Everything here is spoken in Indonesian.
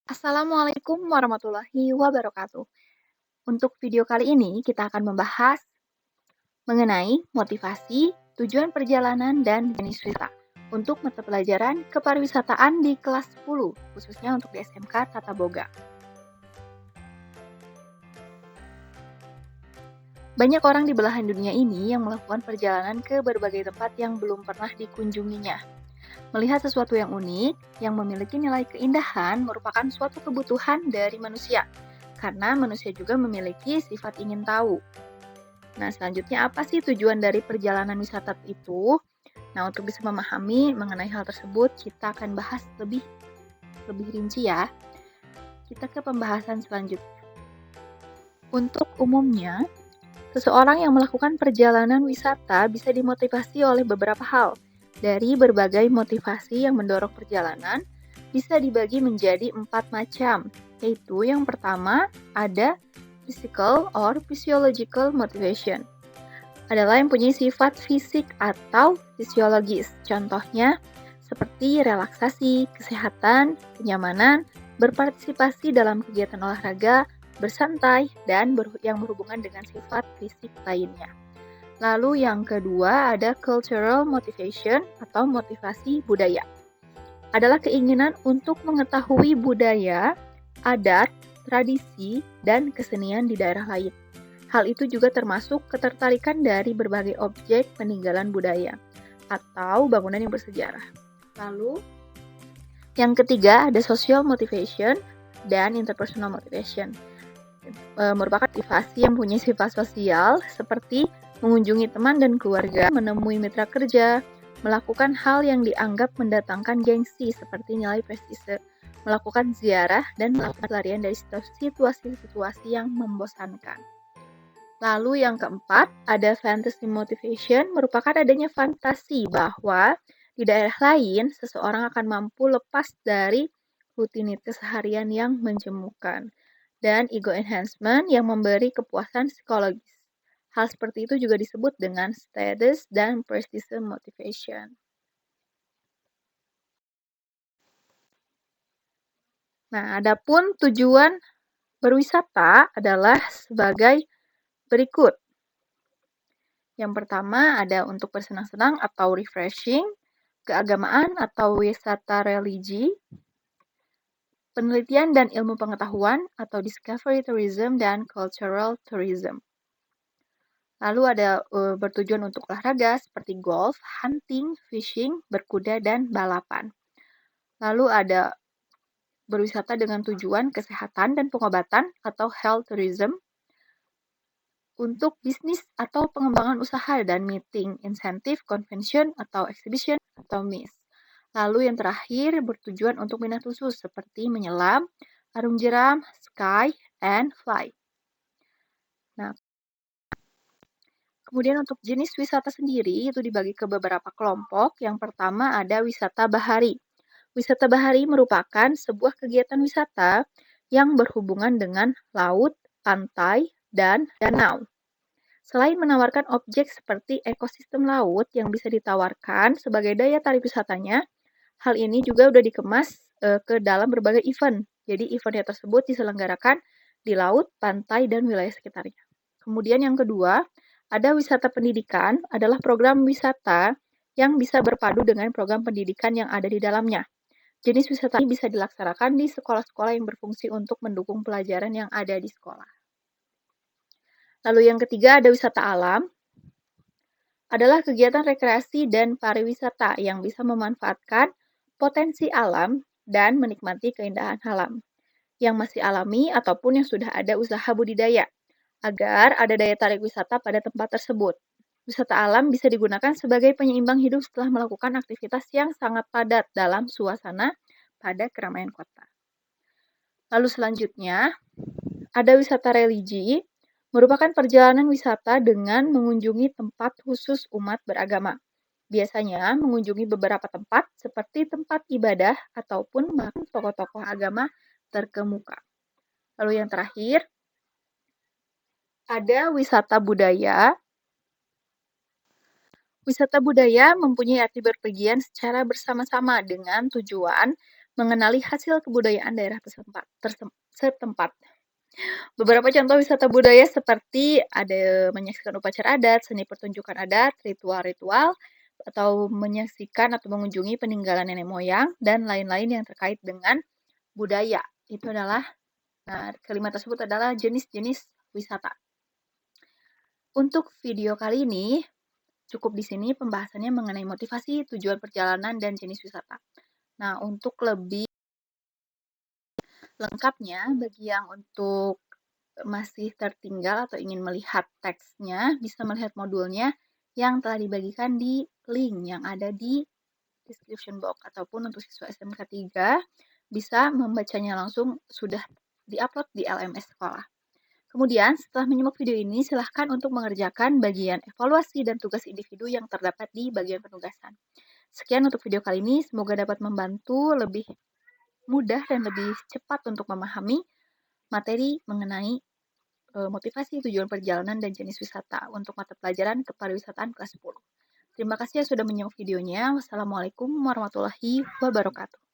Assalamualaikum warahmatullahi wabarakatuh. Untuk video kali ini, kita akan membahas mengenai motivasi, tujuan perjalanan, dan jenis wisata untuk mata pelajaran kepariwisataan di kelas 10, khususnya untuk di SMK Tata Boga. Banyak orang di belahan dunia ini yang melakukan perjalanan ke berbagai tempat yang belum pernah dikunjunginya. Melihat sesuatu yang unik, yang memiliki nilai keindahan merupakan suatu kebutuhan dari manusia, karena manusia juga memiliki sifat ingin tahu. Nah, selanjutnya apa sih tujuan dari perjalanan wisata itu? Nah, untuk bisa memahami mengenai hal tersebut, kita akan bahas lebih rinci ya. Kita ke pembahasan selanjutnya. Untuk umumnya, seseorang yang melakukan perjalanan wisata bisa dimotivasi oleh beberapa hal. Dari berbagai motivasi yang mendorong perjalanan, bisa dibagi menjadi 4 macam, yaitu yang pertama ada physical or physiological motivation. Adalah yang punya sifat fisik atau fisiologis. Contohnya seperti relaksasi, kesehatan, kenyamanan, berpartisipasi dalam kegiatan olahraga, bersantai, dan yang berhubungan dengan sifat fisik lainnya. Lalu yang kedua ada cultural motivation atau motivasi budaya. Adalah keinginan untuk mengetahui budaya, adat, tradisi, dan kesenian di daerah lain. Hal itu juga termasuk ketertarikan dari berbagai objek peninggalan budaya atau bangunan yang bersejarah. Lalu, yang ketiga ada social motivation dan interpersonal motivation. Merupakan motivasi yang punya sifat sosial seperti mengunjungi teman dan keluarga, menemui mitra kerja, melakukan hal yang dianggap mendatangkan gengsi seperti nilai prestise, melakukan ziarah, dan melakukan pelarian dari situasi-situasi yang membosankan. Lalu yang keempat, ada fantasy motivation, merupakan adanya fantasi bahwa di daerah lain, seseorang akan mampu lepas dari rutinitas seharian yang menjemukan. Dan ego enhancement yang memberi kepuasan psikologis. Hal seperti itu juga disebut dengan status dan prestige motivation. Nah, adapun tujuan berwisata adalah sebagai berikut. Yang pertama ada untuk bersenang-senang atau refreshing, keagamaan atau wisata religi, penelitian dan ilmu pengetahuan atau discovery tourism dan cultural tourism. Lalu ada bertujuan untuk olahraga seperti golf, hunting, fishing, berkuda, dan balapan. Lalu ada berwisata dengan tujuan kesehatan dan pengobatan atau health tourism, untuk bisnis atau pengembangan usaha dan meeting, insentif, convention atau exhibition atau miss. Lalu yang terakhir bertujuan untuk minat khusus seperti menyelam, arung jeram, sky, and fly. Nah, kemudian untuk jenis wisata sendiri itu dibagi ke beberapa kelompok. Yang pertama ada wisata bahari. Wisata bahari merupakan sebuah kegiatan wisata yang berhubungan dengan laut, pantai, dan danau. Selain menawarkan objek seperti ekosistem laut yang bisa ditawarkan sebagai daya tarik wisatanya, hal ini juga sudah dikemas ke dalam berbagai event. Jadi eventnya tersebut diselenggarakan di laut, pantai, dan wilayah sekitarnya. Kemudian yang kedua, ada wisata pendidikan, adalah program wisata yang bisa berpadu dengan program pendidikan yang ada di dalamnya. Jenis wisata ini bisa dilaksanakan di sekolah-sekolah yang berfungsi untuk mendukung pelajaran yang ada di sekolah. Lalu yang ketiga ada wisata alam, adalah kegiatan rekreasi dan pariwisata yang bisa memanfaatkan potensi alam dan menikmati keindahan alam yang masih alami ataupun yang sudah ada usaha budidaya, agar ada daya tarik wisata pada tempat tersebut. Wisata alam bisa digunakan sebagai penyeimbang hidup setelah melakukan aktivitas yang sangat padat dalam suasana pada keramaian kota. Lalu selanjutnya, ada wisata religi, merupakan perjalanan wisata dengan mengunjungi tempat khusus umat beragama. Biasanya mengunjungi beberapa tempat seperti tempat ibadah ataupun bahkan tokoh-tokoh agama terkemuka. Lalu yang terakhir, ada wisata budaya. Wisata budaya mempunyai arti berpergian secara bersama-sama dengan tujuan mengenali hasil kebudayaan daerah setempat. Beberapa contoh wisata budaya seperti ada menyaksikan upacara adat, seni pertunjukan adat, ritual-ritual, atau menyaksikan atau mengunjungi peninggalan nenek moyang, dan lain-lain yang terkait dengan budaya. Itu adalah, kelima tersebut adalah jenis-jenis wisata. Untuk video kali ini, cukup di sini pembahasannya mengenai motivasi, tujuan perjalanan, dan jenis wisata. Nah, untuk lebih lengkapnya, bagi yang untuk masih tertinggal atau ingin melihat teksnya, bisa melihat modulnya yang telah dibagikan di link yang ada di description box, ataupun untuk siswa SMK 3 bisa membacanya langsung sudah diupload di LMS sekolah. Kemudian, setelah menyimak video ini, silahkan untuk mengerjakan bagian evaluasi dan tugas individu yang terdapat di bagian penugasan. Sekian untuk video kali ini, semoga dapat membantu lebih mudah dan lebih cepat untuk memahami materi mengenai motivasi, tujuan perjalanan, dan jenis wisata untuk mata pelajaran kepariwisataan kelas 10. Terima kasih yang sudah menyimak videonya. Wassalamualaikum warahmatullahi wabarakatuh.